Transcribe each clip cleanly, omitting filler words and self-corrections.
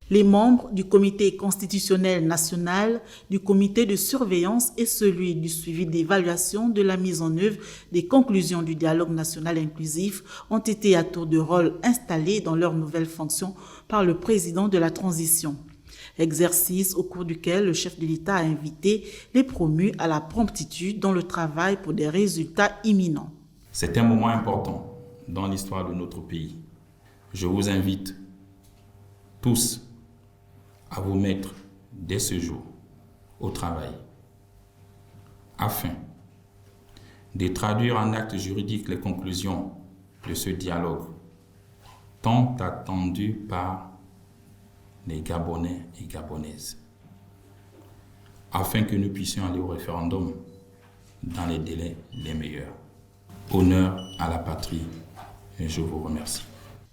Les membres du Comité constitutionnel national, du Comité de surveillance et celui du suivi d'évaluation de la mise en œuvre des conclusions du dialogue national inclusif ont été à tour de rôle installés dans leurs nouvelles fonctions par le président de la transition. Exercice au cours duquel le chef de l'État a invité les promus à la promptitude dans le travail pour des résultats imminents. C'est un moment important dans l'histoire de notre pays. Je vous invite tous à vous mettre dès ce jour au travail afin de traduire en actes juridiques les conclusions de ce dialogue tant attendu par les Gabonais et Gabonaises, afin que nous puissions aller au référendum dans les délais les meilleurs. Honneur à la patrie et je vous remercie.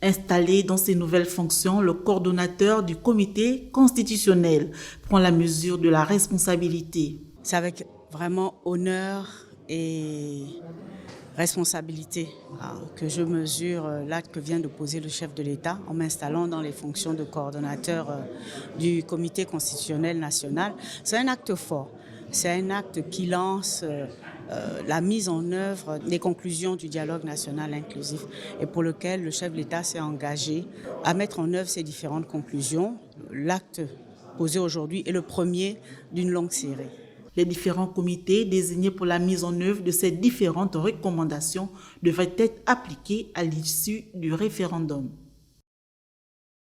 Installé dans ses nouvelles fonctions, le coordonnateur du comité constitutionnel prend la mesure de la responsabilité. C'est avec vraiment honneur et responsabilité que je mesure l'acte que vient de poser le chef de l'État en m'installant dans les fonctions de coordonnateur du comité constitutionnel national. C'est un acte fort, c'est un acte qui lance la mise en œuvre des conclusions du dialogue national inclusif et pour lequel le chef de l'État s'est engagé à mettre en œuvre ces différentes conclusions. L'acte posé aujourd'hui est le premier d'une longue série. Les différents comités désignés pour la mise en œuvre de ces différentes recommandations devraient être appliqués à l'issue du référendum.